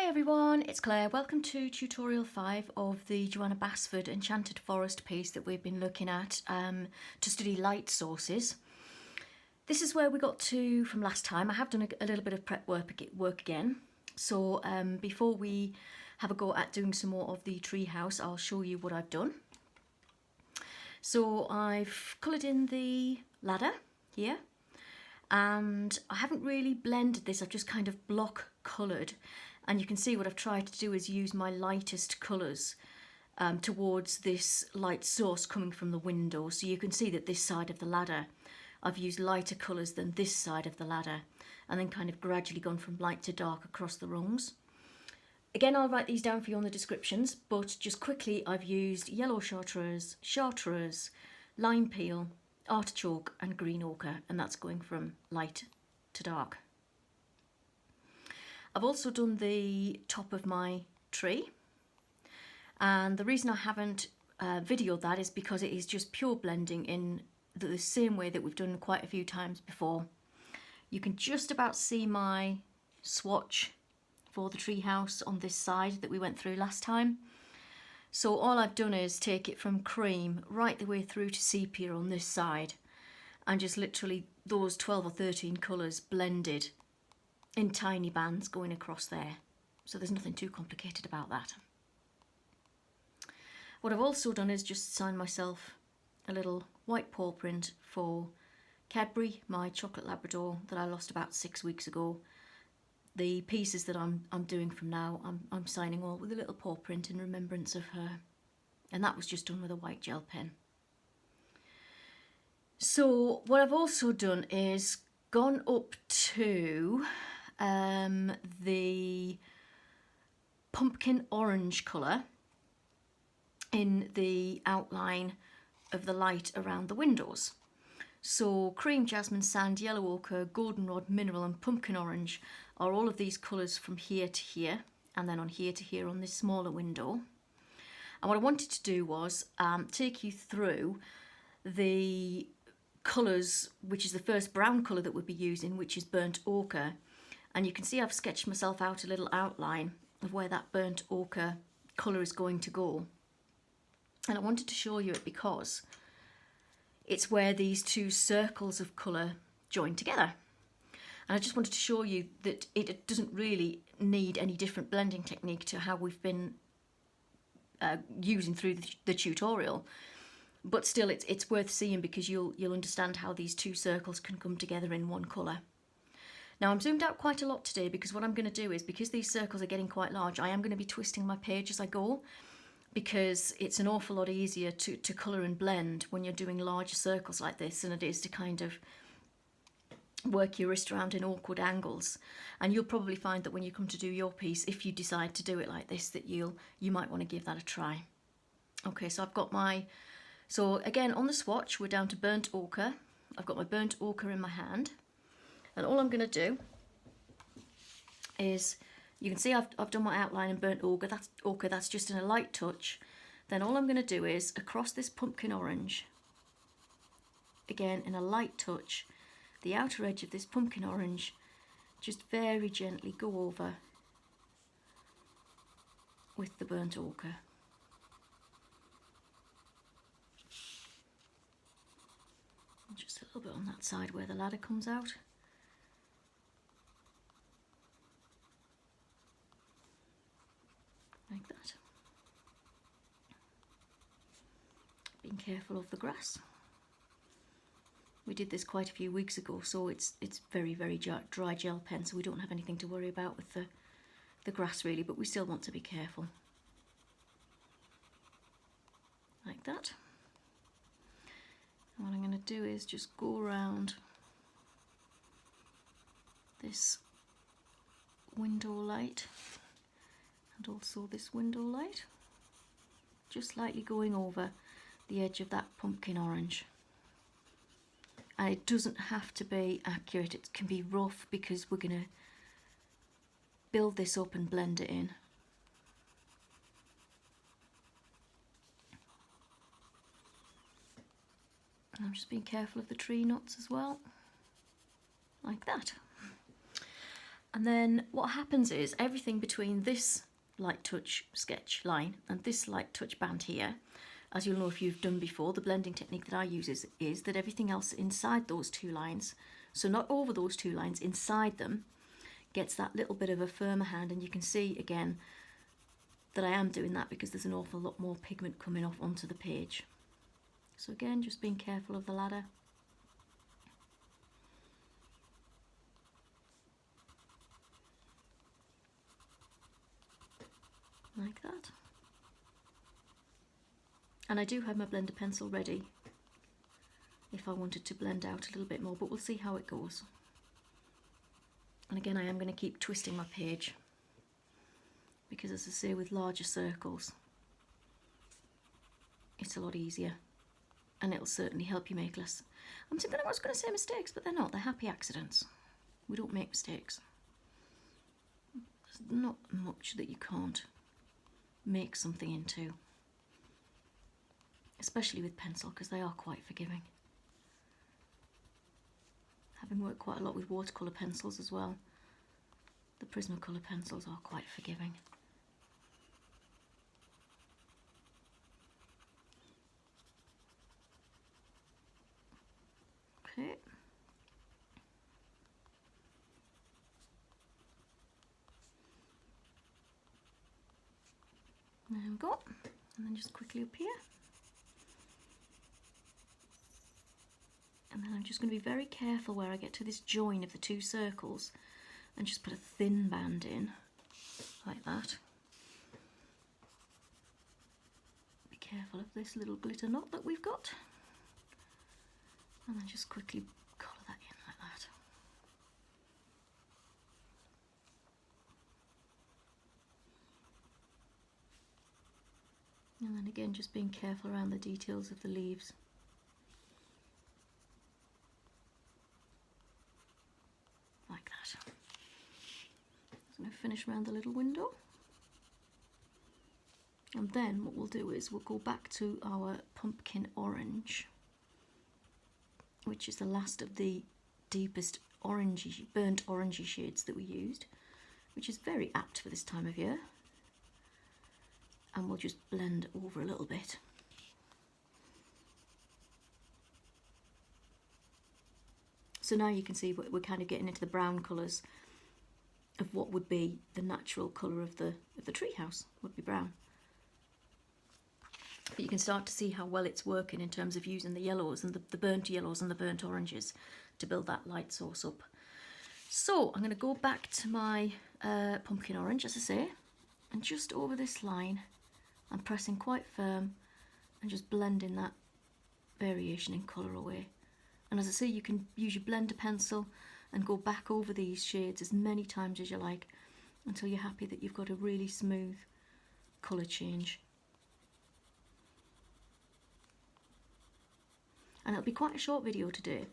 Hi everyone, it's Claire. Welcome to tutorial 5 of the Johanna Basford Enchanted Forest piece that we've been looking at to study light sources. This is where we got to from last time. I have done a little bit of prep work again. So before we have a go at doing some more of the tree house, I'll show you what I've done. So I've coloured in the ladder here, and I haven't really blended this, I've just kind of block coloured. And you can see what I've tried to do is use my lightest colours towards this light source coming from the window. So you can see that this side of the ladder, I've used lighter colours than this side of the ladder, and then kind of gradually gone from light to dark across the rungs. Again, I'll write these down for you on the descriptions, but just quickly, I've used yellow chartreuse, lime peel, artichoke and green ochre, and that's going from light to dark. I've also done the top of my tree, and the reason I haven't videoed that is because it is just pure blending in the same way that we've done quite a few times before. You can just about see my swatch for the tree house on this side that we went through last time. So all I've done is take it from cream right the way through to sepia on this side, and just literally those 12 or 13 colours blended in tiny bands going across there. So there's nothing too complicated about that. What I've also done is just sign myself a little white paw print for Cadbury, my chocolate Labrador that I lost about 6 weeks ago. The pieces that I'm doing from now, I'm signing all with a little paw print in remembrance of her. And that was just done with a white gel pen. So what I've also done is gone up to the pumpkin orange colour in the outline of the light around the windows. So cream, jasmine, sand, yellow ochre, goldenrod, mineral and pumpkin orange are all of these colours from here to here, and then on here to here on this smaller window. And what I wanted to do was take you through the colours, which is the first brown colour that we'll be using, which is burnt ochre. And you can see I've sketched myself out a little outline of where that burnt ochre colour is going to go. And I wanted to show you it because it's where these two circles of colour join together. And I just wanted to show you that it doesn't really need any different blending technique to how we've been using through the tutorial. But still, it's worth seeing because you'll understand how these two circles can come together in one colour. Now I'm zoomed out quite a lot today because what I'm going to do is, because these circles are getting quite large, I am going to be twisting my page as I go, because it's an awful lot easier to colour and blend when you're doing larger circles like this than it is to kind of work your wrist around in awkward angles. And you'll probably find that when you come to do your piece, if you decide to do it like this, that you might want to give that a try. Okay, so I've got my, so again on the swatch we're down to burnt ochre. I've got my burnt ochre in my hand. And all I'm going to do is, you can see I've done my outline in burnt ochre, that's just in a light touch. Then all I'm going to do is, across this pumpkin orange, again in a light touch, the outer edge of this pumpkin orange, just very gently go over with the burnt ochre. And just a little bit on that side where the ladder comes out. Like that. Being careful of the grass. We did this quite a few weeks ago, so it's very, very dry gel pen, so we don't have anything to worry about with the grass really, but we still want to be careful. Like that. And what I'm going to do is just go around this window light and also this window light, just slightly going over the edge of that pumpkin orange. And it doesn't have to be accurate, it can be rough because we're going to build this up and blend it in. And I'm just being careful of the tree knots as well, like that. And then what happens is everything between this light touch sketch line and this light touch band here, as you'll know if you've done before, the blending technique that I use is that everything else inside those two lines, so not over those two lines, inside them, gets that little bit of a firmer hand. And you can see again that I am doing that because there's an awful lot more pigment coming off onto the page. So again, just being careful of the ladder. Like that. And I do have my blender pencil ready if I wanted to blend out a little bit more, but we'll see how it goes. And again, I am going to keep twisting my page because, as I say, with larger circles it's a lot easier, and it'll certainly help you make less. I was going to say mistakes, but they're not. They're happy accidents. We don't make mistakes. There's not much that you can't make something into, especially with pencil, because they are quite forgiving. Having worked quite a lot with watercolour pencils as well, the PrismaColour pencils are quite forgiving. Okay. There we go. And then just quickly up here. And then I'm just going to be very careful where I get to this join of the two circles and just put a thin band in, like that. Be careful of this little glitter knot that we've got. And then just quickly colour that in like that. And then again, just being careful around the details of the leaves. Like that. So I'm going to finish around the little window. And then what we'll do is we'll go back to our pumpkin orange, which is the last of the deepest orangey, burnt orangey shades that we used, which is very apt for this time of year. And we'll just blend over a little bit. So now you can see we're kind of getting into the brown colours of what would be the natural colour of the treehouse, would be brown. But you can start to see how well it's working in terms of using the yellows and the burnt yellows and the burnt oranges to build that light source up. So I'm going to go back to my pumpkin orange, as I say, and just over this line I'm pressing quite firm and just blending that variation in colour away. And as I say, you can use your blender pencil and go back over these shades as many times as you like until you're happy that you've got a really smooth colour change. And it'll be quite a short video today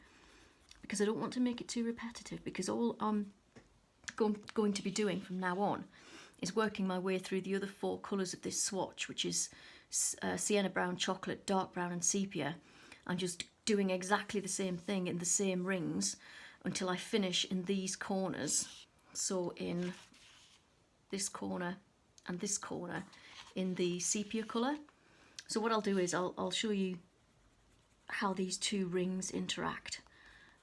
because I don't want to make it too repetitive, because all I'm going to be doing from now on is working my way through the other four colours of this swatch, which is sienna brown, chocolate, dark brown and sepia. I'm just doing exactly the same thing in the same rings until I finish in these corners. So in this corner and this corner in the sepia colour. So what I'll do is I'll show you how these two rings interact,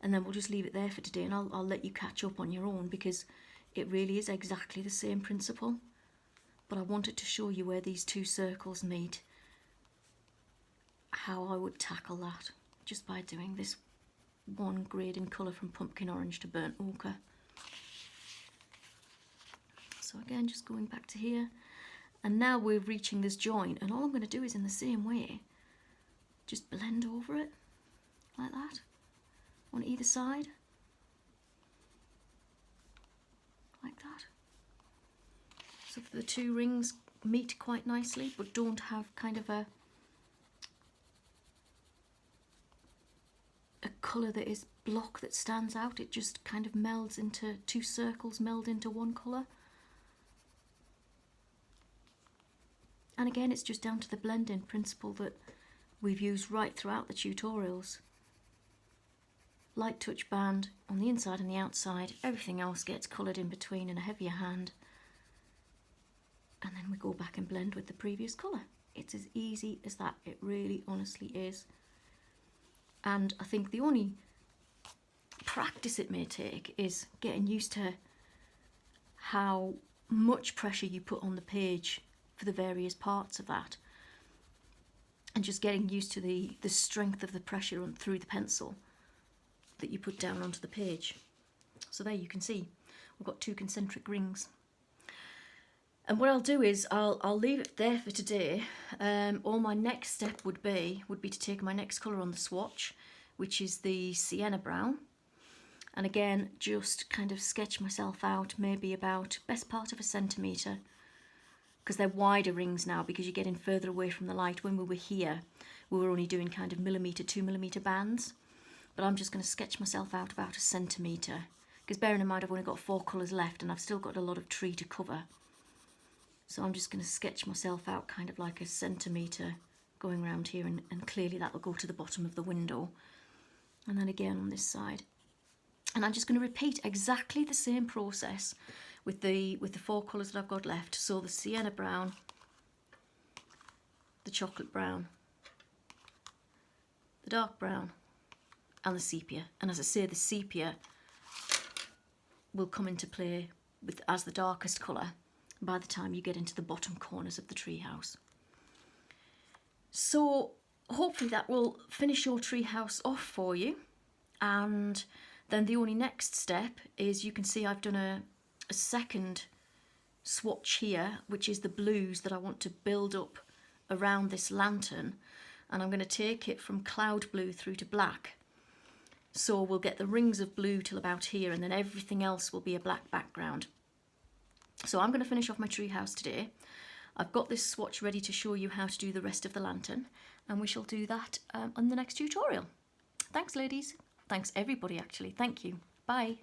and then we'll just leave it there for today, and I'll let you catch up on your own, because it really is exactly the same principle. But I wanted to show you where these two circles meet, how I would tackle that, just by doing this one grade in colour from pumpkin orange to burnt ochre. So again, just going back to here, and now we're reaching this join, and all I'm going to do is in the same way, just blend over it, like that, on either side, like that. So the two rings meet quite nicely, but don't have kind of a colour that is block that stands out. It just kind of melds into two circles, meld into one colour. And again, it's just down to the blending principle that we've used right throughout the tutorials. light touch band on the inside and the outside. Everything else gets coloured in between in a heavier hand. And then we go back and blend with the previous colour. It's as easy as that. It really honestly is. And I think the only practice it may take is getting used to how much pressure you put on the page for the various parts of that, and just getting used to the strength of the pressure on through the pencil that you put down onto the page. So there you can see we've got 2 concentric rings. And what I'll do is I'll leave it there for today. All my next step would be to take my next colour on the swatch, which is the sienna brown, and again just kind of sketch myself out maybe about best part of a centimetre, because they're wider rings now because you're getting further away from the light. When we were here we were only doing kind of 2mm bands, but I'm just going to sketch myself out about a centimetre, because bearing in mind I've only got 4 colours left and I've still got a lot of tree to cover. So I'm just going to sketch myself out kind of like a centimetre going around here, and clearly that will go to the bottom of the window. And then again on this side. And I'm just going to repeat exactly the same process with the 4 colours that I've got left. So the sienna brown, the chocolate brown, the dark brown, and the sepia. And as I say, the sepia will come into play as the darkest colour by the time you get into the bottom corners of the treehouse. So hopefully that will finish your treehouse off for you. And then the only next step is, you can see I've done a second swatch here, which is the blues that I want to build up around this lantern, and I'm going to take it from cloud blue through to black. So we'll get the rings of blue till about here, and then everything else will be a black background. So I'm going to finish off my treehouse today. I've got this swatch ready to show you how to do the rest of the lantern, and we shall do that on the next tutorial. Thanks ladies. Thanks everybody actually. Thank you. Bye.